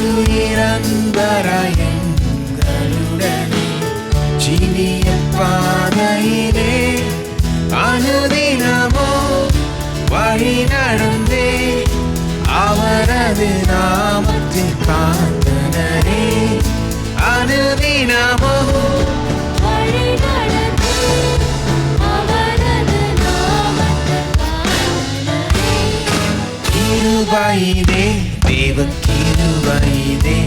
நிரந்தராய் எங்களுடனே ஜீவிய பாதையிலே அனுதினமோ வழி நடந்தே அவரது நாமத்தில் காத்தனரே அனுதினமோ வழி நடந்தே அவரது நாமத்தில் காத்தனரே கிருபையிலே தேவ கிருபையிலே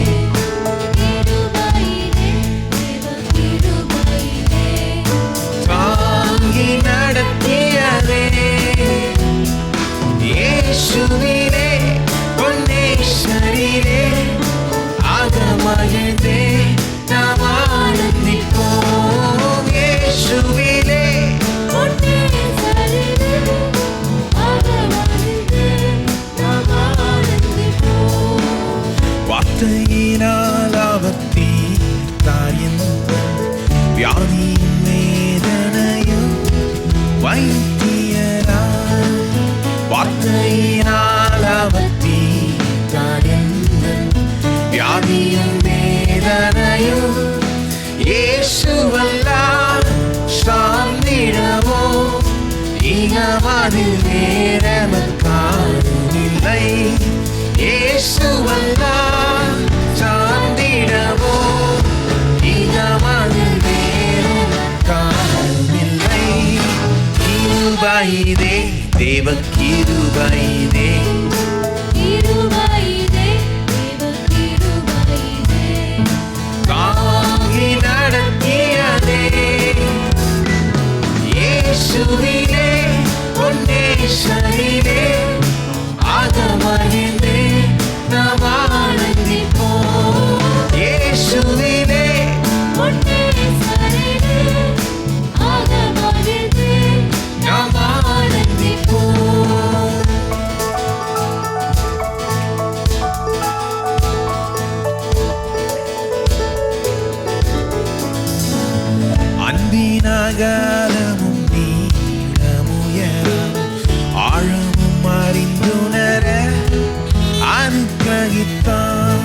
தாங்கி நடத்தியதே இயேசுவிலே பொன்னேஸ்வரிலே அகமகிழ்ந்தே நாம் ஆனந்திப்போம் இயேசுவிலே பொன்னேஸ்வரிலே அகமகிழ்ந்தே நாம் ஆனந்திப்போம் வார்த்தையினால் அவர் தீர்த்தார் என் வியாதியின் வேதனையும் வைத்தியராய் வார்த்தையினால் அவர் தீர்த்தார் என் வியாதியின் வேதனையும் இயேசுவல்லால் சார்ந்திடவோ இகமதில் வேறெமக்காரும் இல்லை இயேசுவல்லால் சார்ந்திடவோ இகமதில் வேறெமக்காரும் இல்லை கிருபையிலே தேவ கிருபையிலே தாங்கி நடத்தியதே இயேசுவிலே பொன்னேஸ்வரிலே அகமகிழ்ந்தே நாம் ஆனந்திப்போம் இயேசுவிலே பொன்னேஸ்வரிலே அகமகிழ்ந்தே நாம் ஆனந்திப்போம் அன்பினகலமும் நீளமுயரம் ஆழமும் அறிந்துணர அனுக்கிரகித்தான்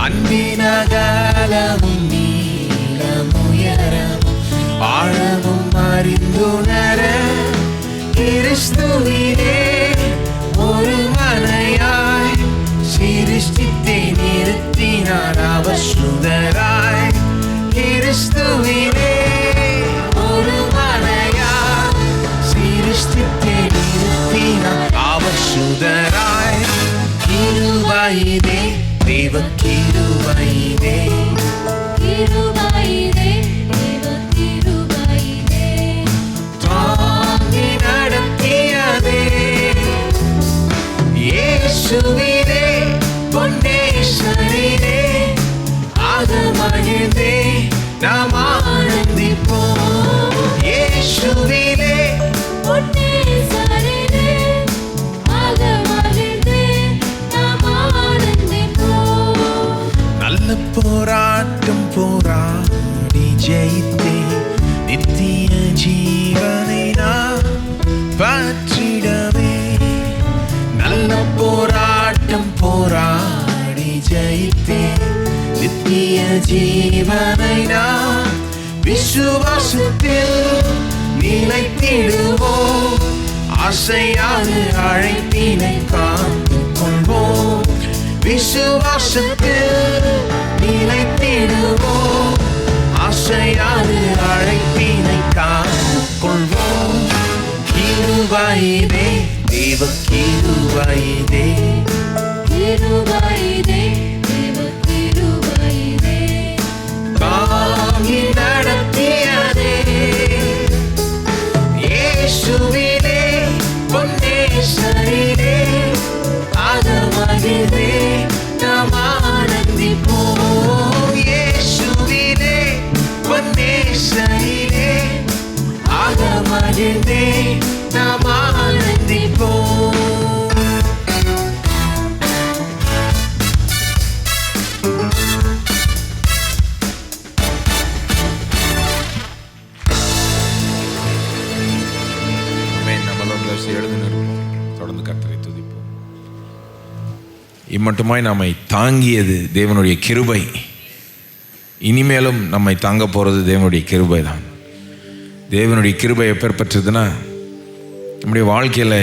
அன்பினகலமும் நீளமுயரம் ஆழமும் அறிந்துணர கிறிஸ்துவிலே ஒரு மனையாய் சிருஷ்டித்தை நிறுத்தினார் அவர் சுதராய் கிறிஸ்துவிலே ஒரு மனையாய் சிருஷ்டித்தை நிறுத்தினார் அவர் சுதராய் கிருபையிலே தேவ கிருபையிலே தாங்கி நடத்தியதே இயேசுவிலே பொன்னேஸ்வரிலே அகமகிழ்ந்தே நாம் ஆனந்திப்போம் இயேசுவிலே பொன்னேஸ்வரிலே அகமகிழ்ந்தே நாம் ஆனந்திப்போம் நல்ல போராட்டம் போராடி ஜெயித்தே நித்திய ஜீவனை நான் பற்றிடவே நல்ல போராட்டம் போராடி ஜெயித்தே நித்திய ஜீவனை நான் விசுவாசத்தில் நிலைத்திடுவோம் ஆசையாது அழைப்பினை காத்துக் கொள்வோம் விசுவாசத்தில் நிலைத்திடுவோம் ஆசையாது அழைப்பினை காத்துக் கொள்வோம் கிருபையிலே தேவ கிருபையிலே தாங்கி நடத்தியதே இயேசுவிலே பொன்னேஸ்வரிலே அகமகிழ்ந்தே நாம் ஆனந்திப்போம் இயேசுவிலே பொன்னேஸ்வரிலே அகமகிழ்ந்தே நாம் ஆனந்திப்போம் எழுந்து நிற்போம். தொடர்ந்து கர்த்தரை துதிப்போம். இம்மட்டுமாய் நம்மை தாங்கியது தேவனுடைய கிருபை. இனிமேலும் நம்மை தாங்க போகிறது தேவனுடைய கிருபை தான். தேவனுடைய கிருபை எப்பேற்பட்டதுன்னா, நம்முடைய வாழ்க்கையில்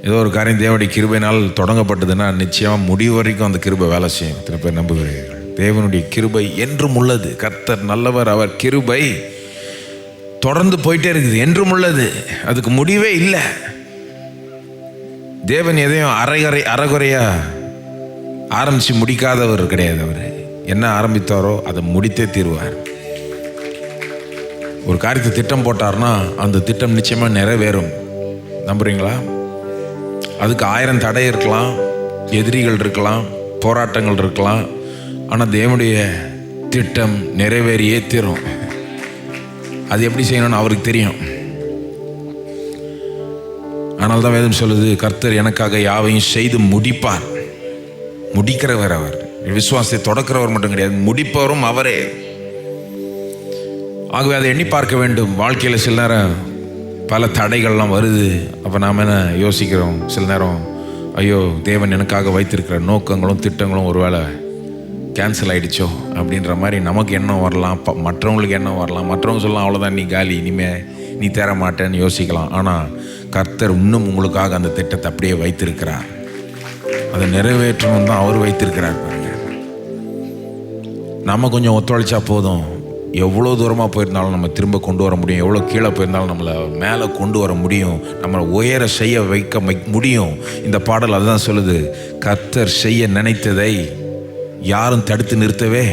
ஏதோ ஒரு காரியம் தேவனுடைய கிருபையினால் தொடங்கப்பட்டதுன்னா நிச்சயமாக முடிவு வரைக்கும் அந்த கிருபை வேலை செய்யும். இத்தனை பேர் நம்புகிறீர்கள்? தேவனுடைய கிருபை என்றும் உள்ளது. கர்த்தர் நல்லவர், அவர் கிருபை தொடர்ந்து போயிட்டே இருக்குது, என்றும் உள்ளது, அதுக்கு முடிவே இல்லை. தேவன் எதையும் அறகுறையா ஆரம்பித்து முடிக்காதவர் கிடையாது. அவர் என்ன ஆரம்பித்தாரோ அதை முடித்தே தீர்வார். ஒரு காரியத்தை திட்டம் போட்டார்னா அந்த திட்டம் நிச்சயமாக நிறைவேறும். நம்புறீங்களா? அதுக்கு 1000 தடை இருக்கலாம், எதிரிகள் இருக்கலாம், போராட்டங்கள் இருக்கலாம். ஆனால் தேவனுடைய திட்டம் நிறைவேறியே தீரும். அது எப்படி செய்யணும்னு அவருக்கு தெரியும். ஆனால் தான் வேதம் சொல்லுது, கர்த்தர் எனக்காக யாவையும் செய்து முடிப்பார். முடிக்கிறவர் அவர். விசுவாசத்தை தொடக்கிறவர் மட்டும் கிடையாது, முடிப்பவரும் அவரே. ஆகவே அதை எண்ணி பார்க்க வேண்டும். வாழ்க்கையில் சில நேரம் பல தடைகள்லாம் வருது. அப்போ நாம் என்ன யோசிக்கிறோம்? சில நேரம், ஐயோ, தேவன் எனக்காக வைத்திருக்கிற நோக்கங்களும் திட்டங்களும் ஒருவேளை கேன்சல் ஆகிடுச்சோ அப்படின்ற மாதிரி நமக்கு எண்ணம் வரலாம், மற்றவங்களுக்கு எண்ணம் வரலாம். மற்றவங்க சொல்லலாம், அவ்வளோதான், நீ காலி, இனிமேல் நீ தர மாட்டேன்னு யோசிக்கலாம். ஆனால் கர்த்தர் இன்னும் உங்களுக்காக அந்த திட்டத்தை அப்படியே வைத்திருக்கிறார். அதை நிறைவேற்றணும் தான் அவர் வைத்திருக்கிறார். நம்ம கொஞ்சம் ஒத்துழைச்சா போதும், எவ்வளோ தூரமாக போயிருந்தாலும் நம்ம திரும்ப கொண்டு வர முடியும். எவ்வளோ கீழே போயிருந்தாலும் நம்மளை மேலே கொண்டு வர முடியும். நம்மளை உயர செய்ய வைக்க முடியும். இந்த பாடல் அதுதான் சொல்லுது, கர்த்தர் செய்ய நினைத்ததை யாரும் தடுத்து நிறுத்தவே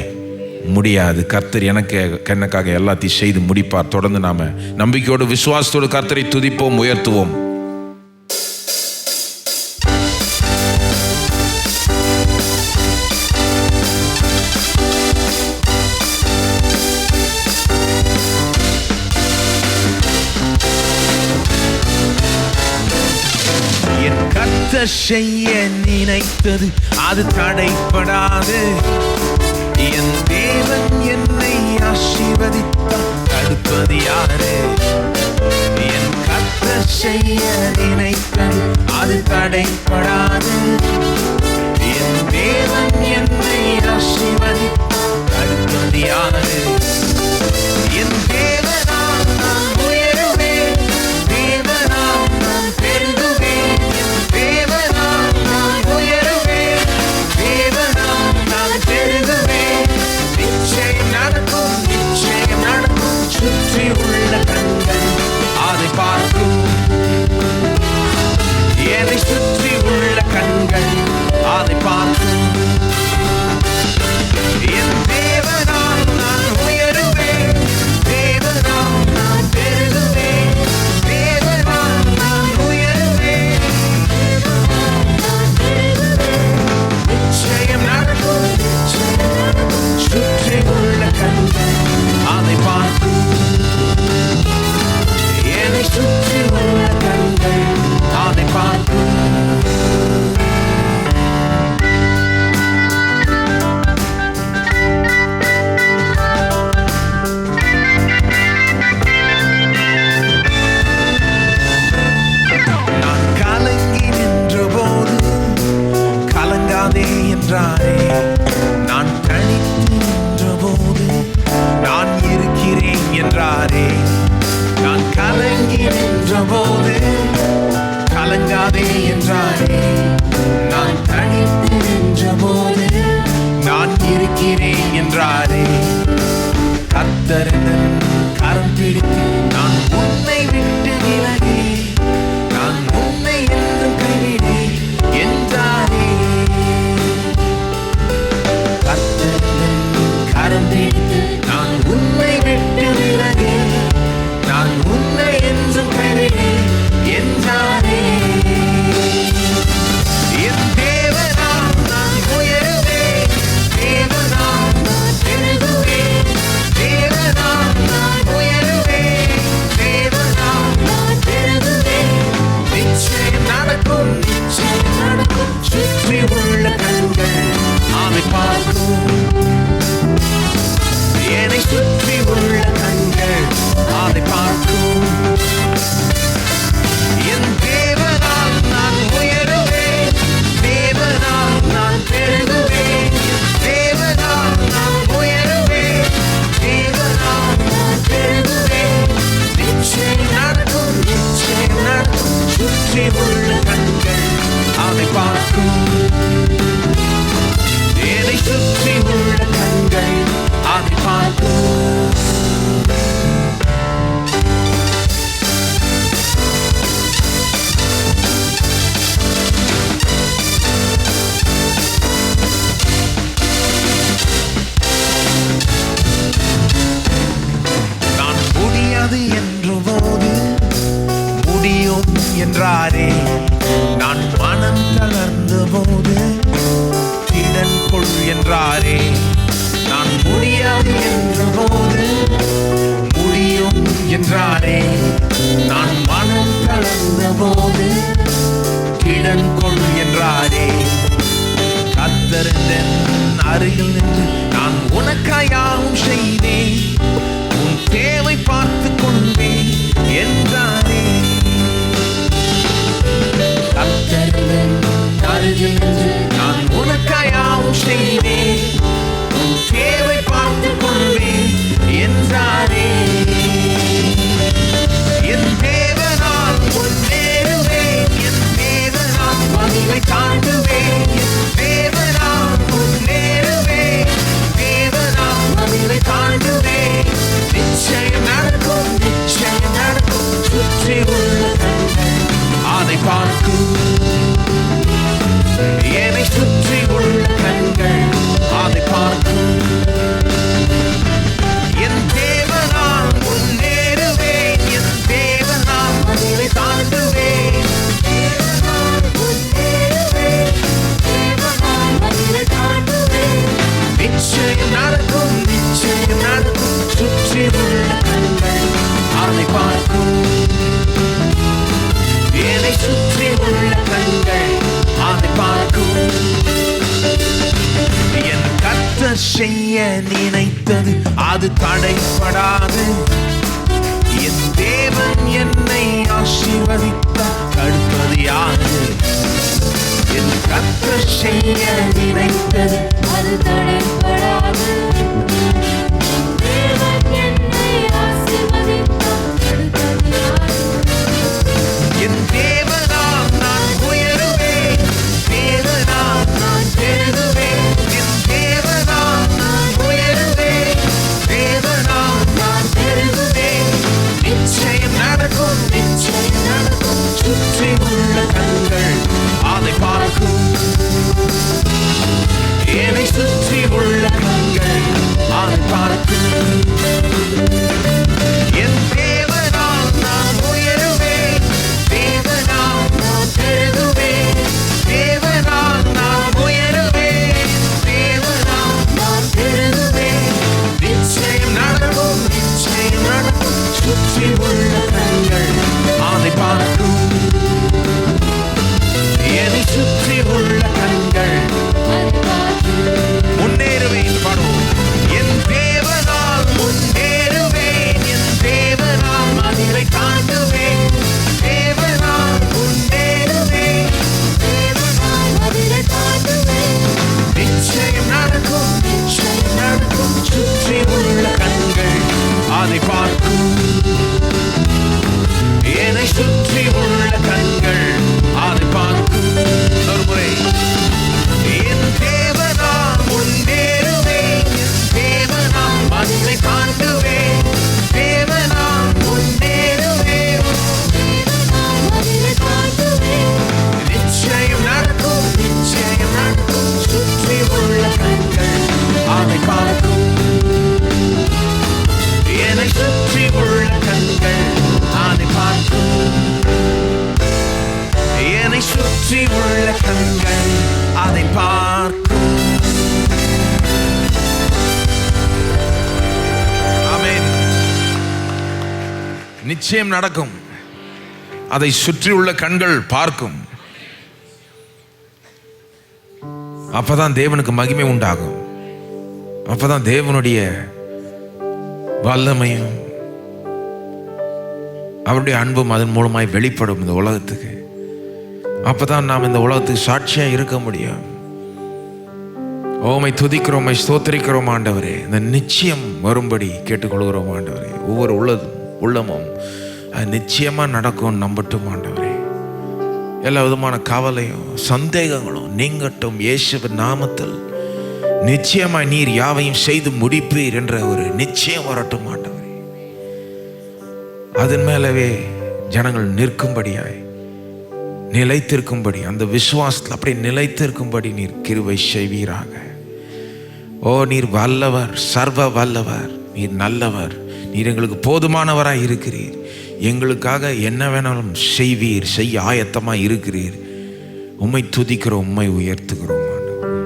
முடியாது. கர்த்தர் எனக்காக எல்லாத்தையும் செய்து முடிப்பார். தொடர்ந்து நாம நம்பிக்கையோடு விசுவாசத்தோடு கர்த்தரை துதிப்போம், உயர்த்துவோம். செய்ய நினைத்தது அது தடைப்படாது. என் தேவன் என்னை ஆசீர்வதித்தார், தடுப்பது யாரு? என் கர்த்தர் செய்ய நினைத்தது அது தடைப்படாது. என் தேவன் என்னை ஆசீர்வதித்தார், தடுப்பது யாரு? என் தேவனால் நான் உயருவேன், தேவனால் நான் பெருகுவேன். சுற்றி உள்ள கண்கள் அதை பார்க்கும், என்னை சுற்றி உள்ள கண்கள் அதை பார்க்கும். என் தேவனால் நான் உயருவேன், தேவனால் நான் பெருகுவேன். தேவனால் நான் உயருவேன், நிச்சயம் நடக்கும். சுற்றி உள்ள கண்கள் அதை பார்க்கும், என்னை சுற்றி உள்ள கண்கள் அதை பார்க்கும். நான் கலங்கி நின்ற போது கலங்காதே என்றாரே. நான் தனித்து நின்ற போது நான் இருக்கிறேன் என்றாரே. நான் கலங்கி நின்ற போது கலங்காதே என்றாரே. நான் தனித்து நின்ற போது நான் இருக்கிறேன் என்றாரே. கர்த்தர் கரம் பிடித்து நான் உன்னை விட்டு விலகி, நான் உன்னை என்றும் கைவிடு என்றாரே. கர்த்தர் கரம் பிடித்து நான் உன்னை விட்டு விலகி, நான் உன்னை என்றும் கைவிடு என்றாரே. என் தேவனால் நான் உயருவேன், தேவனால் நான் பெருகுவேன். தேவனால் நான் உயருவேன், தேவனால் நான் பெருகுவேன். நிச்சயம் நடக்கும், நிச்சயம் நடக்கும். சுற்றி உள்ள கண்கள் அதை பார்க்கும், என்னை சுற்றி உள்ள கண்கள் அதை பார்க்கும். என் தேவனால் நான் உயருவேன், தேவனால் போது திடன் கொள் என்றாரே. நான் முடியாது என்ற போது முடியும் என்றாரே. நான் மனம் கலந்த போது திடன் கொள் என்றாரே. கர்த்தரின் அருகில் நின்று நான் உனக்காயாவும் செய்தேன், உன் தேவை பார்த்து கொண்டேன் என்றாரே. கர்த்தரின் அருகில் நின்று நான் உனக்காயாவும் செய்தேன், உன் தேவை பார்த்து கொண்டேன் என்றாரே. என் தேவனால் முன்னேறுவேன், என் தேவனால் மகிமை காட்டுவேன், என் தேவனால் முன்னேறுவேன், தேவனால் மகிமை காட்டுவேன். நிச்சயம் நடக்கும், நிச்சயம் நடக்கும். சுற்றி உள்ள கண்கள் அதை பார்க்கும், என்னை சுற்றி உள்ள கண்கள் அதை பார்க்கும். என் தேவனால் முன்னேறுவேன், என் தேவனால் மகிமை காட்டுவேன், தேவனால் முன்னேறுவேன், தேவனால் மகிமை காட்டுவேன். நிச்சயம் நடக்கும், நிச்சயம் நடக்கும். சுற்றி உள்ள கண்கள் அதை பார்க்கும், என்னை சுற்றி உள்ள கண்கள் அதை பார்க்கும். என் கர்த்தர் செய்ய நினைத்தது அது தடைப்படாது. என் தேவன் என்னை ஆசீர்வதித்தார், தடுப்பது யாது? என் கர்த்தர் செய்ய நினைத்தது அது தடைப்படாது. என் தேவன் என்னை ஆசீர்வதித்தார், தடுப்பது யாது? என் தேவனால் நான் உயருவேன், தேவனால் நான் பெருகுவேன். என் தேவனால் நான் உயருவேன், தேவனால் நான் பெருகுவேன். நிச்சயம் நடக்கும், நிச்சயம் நடக்கும். சுற்றி உள்ள கண்கள் அதை பார்க்கும், என்னை சுற்றி உள்ள கண்கள் அதை பார்க்கும். என் தேவனால் நான் உயருவேன், தேவனால் நான் பெருகுவேன், தேவனால் நான் உயருவேன், தேவனால் நான் பெருகுவேன். நிச்சயம் நடக்கும், நிச்சயம் நடக்கும். சுற்றி உள்ள கண்கள் அதை பார்க்கும், என்னை சுற்றி உள்ள கண்கள் அதை பார்க்கும். முன்னேறுவேன். பாடுவோம். என் தேவனால் முன்னேறுவேன், என் தேவனால் மகிமை காட்டுவேன், தேவனால் முன்னேறுவேன், தேவனால் மகிமை காட்டுவேன். நிச்சயம் நடக்கும், நிச்சயம் நடக்கும். சுற்றி உள்ள கண்கள் அதை பார்க்கும், என்னை சுற்றி உள்ள கண்கள் அதை பார்க்கும். ஒரு முறை. என் தேவனால் முன்னேறுவேன், என் தேவனால் மகிமை காட்டுவேன், தேவனால் முன்னேறுவேன், தேவனால் மகிமை காட்டுவேன். நிச்சயம் நடக்கும், நிச்சயம் நடக்கும். சுற்றி உள்ள கண்கள் அதை பார்க்கும், என்னை சுற்றி உள்ள கண்கள் அதை பார்க்கும், என்னை சுற்றி உள்ள கண்கள் அதை பார்க்கும். ஆமென். நிச்சயம் நடக்கும், அதை சுற்றி உள்ள கண்கள் பார்க்கும். அப்பதான் தேவனுக்கு மகிமை உண்டாகும், அப்பதான் தேவனுடைய வல்லமையும் அவருடைய அன்பும் அதன் மூலமாய் வெளிப்படும் இந்த உலகத்துக்கு. அப்பதான் நாம் இந்த உலகத்துக்கு சாட்சியா இருக்க முடியும். ஓமை துதிக்கிறோம், ஸ்தோத்திரிக்கிறோம் ஆண்டவரே. இந்த நிச்சயம் வரும்படி கேட்டுக்கொள்கிறோம் ஆண்டவரே. ஒவ்வொரு உள்ளமும் அது நிச்சயமா நடக்கும் நம்பட்டும் ஆண்டவரே. எல்லா விதமான கவலையும் சந்தேகங்களும் நீங்கட்டும் இயேசுவின் நாமத்தில். நிச்சயமாய் நீர் யாவையும் செய்து முடிப்பீர் என்ற ஒரு நிச்சயம் வரட்டும் ஆண்டவரே. அதன் மேலவே ஜனங்கள் நிற்கும்படியாய் நிலைத்திருக்கும்படி, அந்த விசுவாசத்தில் அப்படி நிலைத்திருக்கும்படி நீர் கிருபை செய்வீராக. ஓ நீர் வல்லவர், சர்வ வல்லவர், நீர் நல்லவர், நீர் எங்களுக்கு போதுமானவராய் இருக்கிறீர். எங்களுக்காக என்ன வேணாலும் செய்வீர், செய்ய ஆயத்தமாக இருக்கிறீர். உம்மை துதிக்கிறோம், உம்மை உயர்த்துகிறோம் ஆண்டவரே.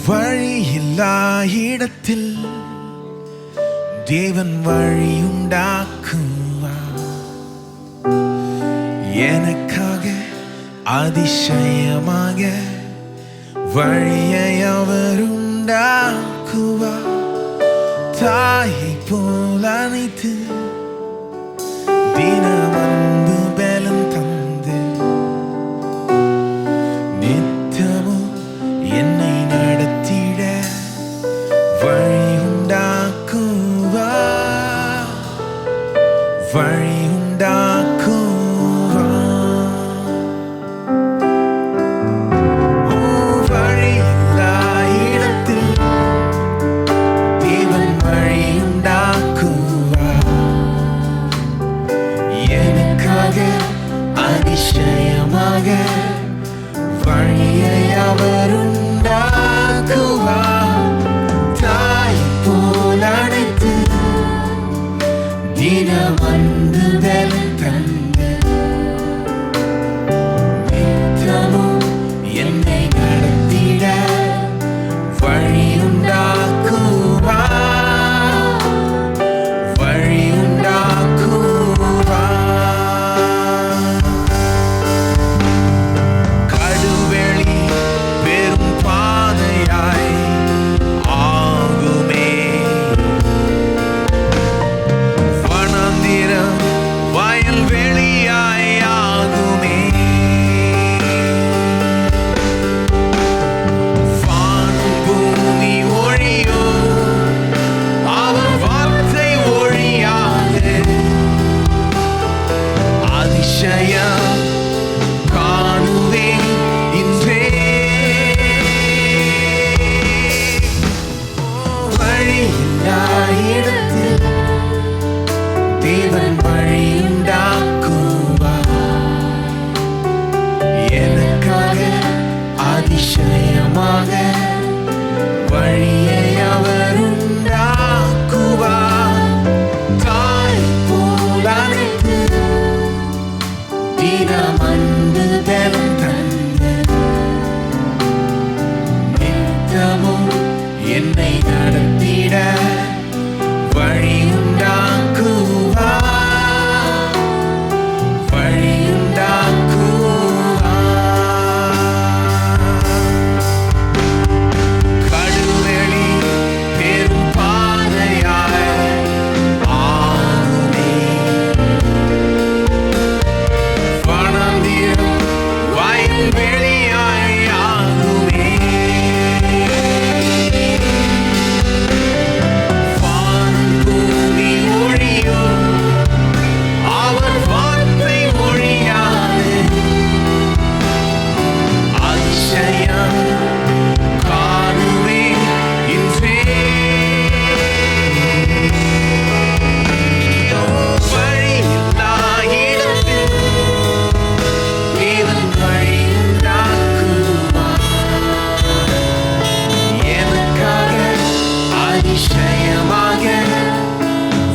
வழியில்லா இடத்தில் தேவன் வழியுண்டாக்குவார். எனக்காக அதிசயமாக வழியை அவர் உண்டாக்குவார். தாயை போல் அணைத்து தினம் அன்பு பலம் தந்து நித்தமும் என்னை நடத்திட வழி உண்டாக்குவார். வழி உண்டாக்குவார். வழியில்லா இடத்தில் தேவன் வழி உண்டாக்குவார். எனக்காக அதிசயமாக வழியை அவர் உண்டாக்குவார். தாய் போல் அணைத்து தினம் அன்பு பலம் தந்து நித்தமும் என்னை நடத்திட வழி உண்டாக்குவார். வழி உண்டாக்குவார். கடுவெளி பெரும் பாதையாய் ஆகுமே. வனாந்திரம் வயல்வெளியாய் ஆகுமே. வானம் பூமி ஒழியும், அவர் வார்த்தை ஒழியாது. அதிசயம் காணுவேன் இன்றே. வழியில்லா இடத்தில் தேவன் வழி உண்டாக்குவார். எனக்காக அதிசயமாக வழியை அவர் உண்டாக்குவார். தாய் போல் அணைத்து தினம் அன்பு பலம் தந்து நித்தமும் என்னை நடத்திட வழி உண்டாக்குவார். வழி உண்டாக்குவார். கடுவெளி பெரும் பாதையாய் ஆகுமே. வனாந்திரம் வயல்வெளியாய் ஆகுமே. வானம் பூமி ஒழியும், அவர் வார்த்தை ஒழியாது. அதிசயம் காணுவேன் இன்றே. வழியில்லா இடத்தில் தேவன் வழி உண்டாக்குவார். எனக்காக அதிசயமாக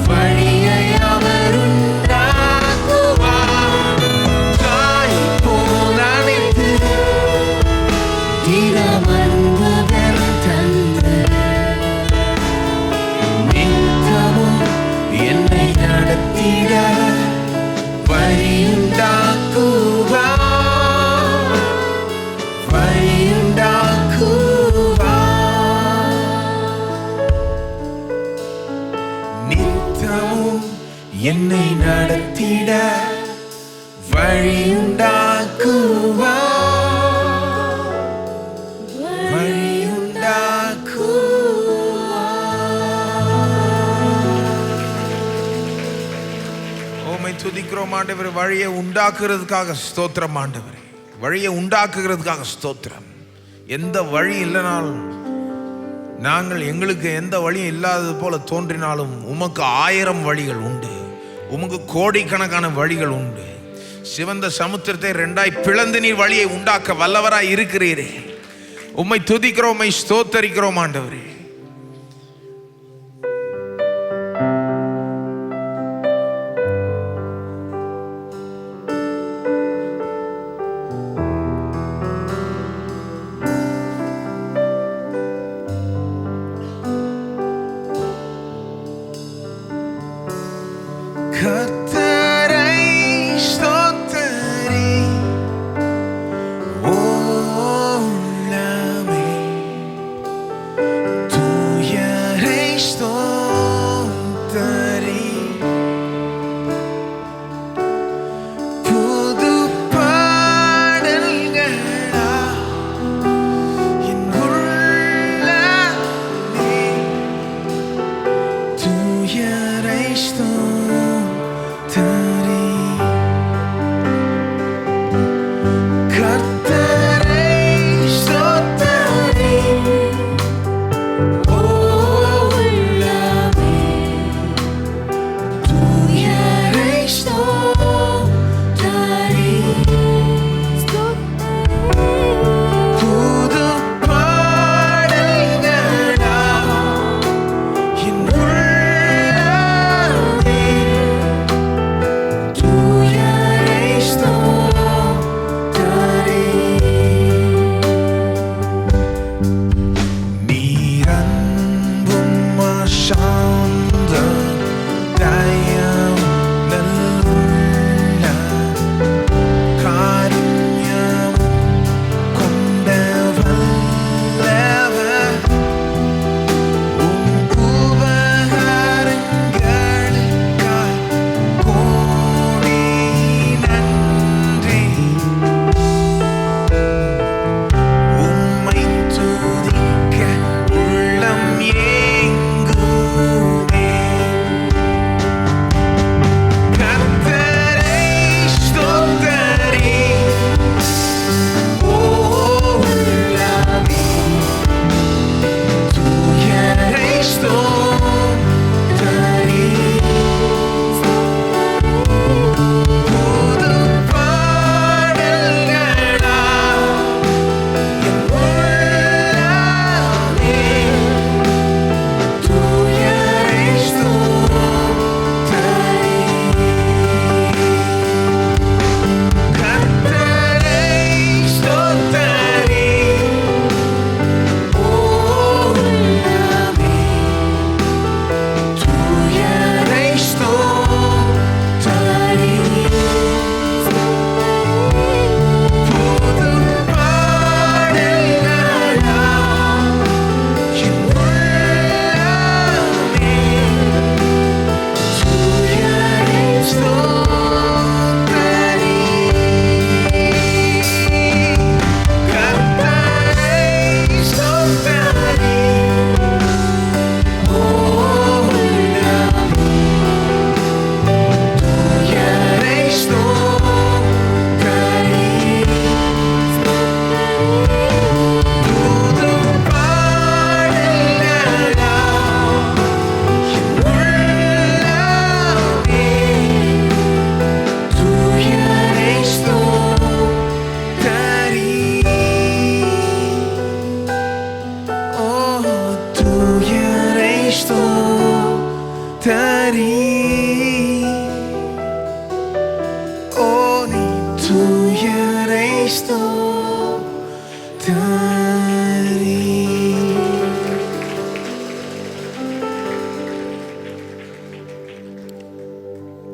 வழியை அவர் உண்டாக்குவார். தாய் போல் அணைத்து தினம் அன்பு பலம் தந்து நித்தமும் என்னை நடத்திட வழி உண்டாக்குவார். வழி உண்டாக்குவார். நித்தமும் என்னை நடத்திட வழி உண்டாக்குவார். வழி உண்டாக்குவார். உம்மை துதிக்கிறோம் ஆண்டவரே. வழியை உண்டாக்குறதுக்காக ஸ்தோத்திரம் ஆண்டவரே. வழியை உண்டாக்குகிறதுக்காக ஸ்தோத்திரம். எந்த வழி இல்லைனாலும், நாங்கள் எங்களுக்கு எந்த வழியும் இல்லாதது போல தோன்றினாலும் உமக்கு 1000 வழிகள் உண்டு. உமக்கு கோடிக்கணக்கான வழிகள் உண்டு. சிவந்த சமுத்திரத்தை ரெண்டாய் பிளந்து நீர் வழியை உண்டாக்க வல்லவராய் இருக்கிறீரே. உம்மை துதிக்கிறோம், உம்மை ஸ்தோத்தரிக்கிறோம் ஆண்டவரே. கர்த்தரை ஸ்தோத்தரி உள்ளமே, தூயரை ஸ்தோத்தரி. புது பாடல்களா என் உள்ளமே, தூயரை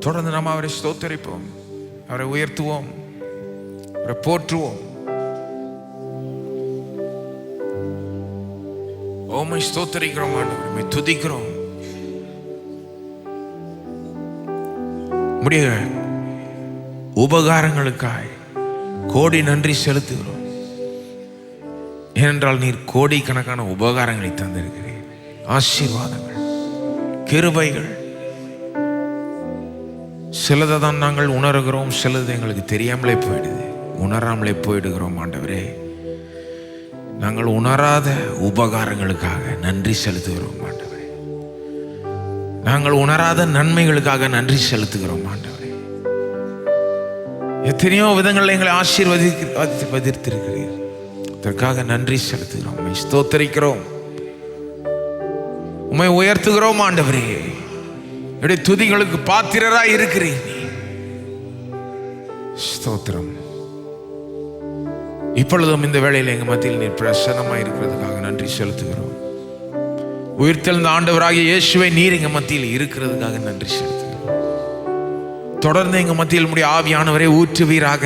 தொடர்ந்து நாம் அவரை ஸ்தோத்தரிப்போம், அவரை உயர்த்துவோம், அவரை போற்றுவோம். ஓமை ஸ்தோத்தரிக்கிறோம் ஆண்டவரை, துதிக்கிறோம். முடிய உபகாரங்களுக்காய் கோடி நன்றி செலுத்துகிறோம். ஏனென்றால் நீர் கோடிக்கணக்கான உபகாரங்களை தந்திருக்கிறீர். ஆசீர்வாதங்கள், கிருபைகள். சிலதை தான் நாங்கள் உணர்கிறோம், சிலது எங்களுக்கு தெரியாமலே போயிடுது, உணராமலே போயிடுகிறோம். ஆண்டவரே, நாங்கள் உணராத உபகாரங்களுக்காக நன்றி செலுத்துகிறோம் ஆண்டவரே. நாங்கள் உணராத நன்மைகளுக்காக நன்றி செலுத்துகிறோம் ஆண்டவரே. எத்தனையோ விதங்களில் எங்களை ஆசீர்வதித்திருக்கிறீர். அதற்காக நன்றி செலுத்துகிறோம். உம்மை ஸ்தோத்தரிக்கிறோம், உம்மை உயர்த்துகிறோம் ஆண்டவரே. என்னுடைய துதிகளுக்கு பாத்திரராய் இருக்கிறீர். ஸ்தோத்திரம். இப்பொழுதும் இந்த வேளையில் எங்க மத்தியில் நீர் பிரசன்னமாய் இருக்கிறதுக்காக நன்றி செலுத்துகிறோம். உயிர்த்தெழுந்த ஆண்டவராகிய இயேசுவை நீர் எங்க மத்தியில் இருக்கிறதுக்காக நன்றி செலுத்துகிறோம். தொடர்ந்து எங்க மத்தியில் உம்முடைய ஆவியானவரை ஊற்றுவீராக.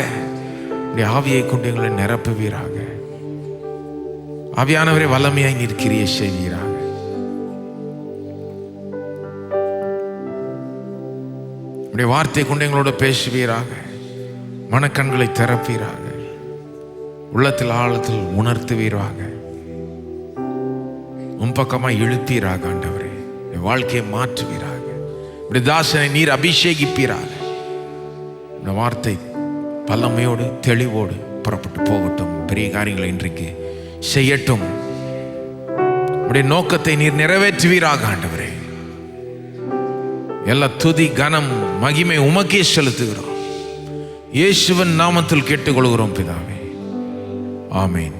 உம்முடைய ஆவியை கொண்டு எங்களை நிரப்புவீராக. ஆவியானவரை வல்லமையாய் நீர் கிரியை செய்வீராக. உம்முடைய வார்த்தை கொண்டு எங்களோட பேசுவீராக. மனக்கண்களை திறப்பீராக. உள்ளத்தில் ஆழத்தில் உணர்த்துவீராக. உன் பக்கமாய் இழுப்பீராக ஆண்டவரே. வாழ்க்கையை மாற்றுவீராக. உடைய தாசனை நீர் அபிஷேகிப்பீராக. இந்த வார்த்தை பல்லமையோடு தெளிவோடு புறப்பட்டு போகட்டும். பெரிய காரியங்களை இன்றைக்கு செய்யட்டும். உடைய நோக்கத்தை நீர் நிறைவேற்றுவீராக ஆண்டவரே. எல்லா துதி கனம் மகிமை உமக்கே செலுத்துகிறோம். இயேசுவின் நாமத்தில் கேட்டுக்கொள்கிறோம் பிதாவே. ஆமென்.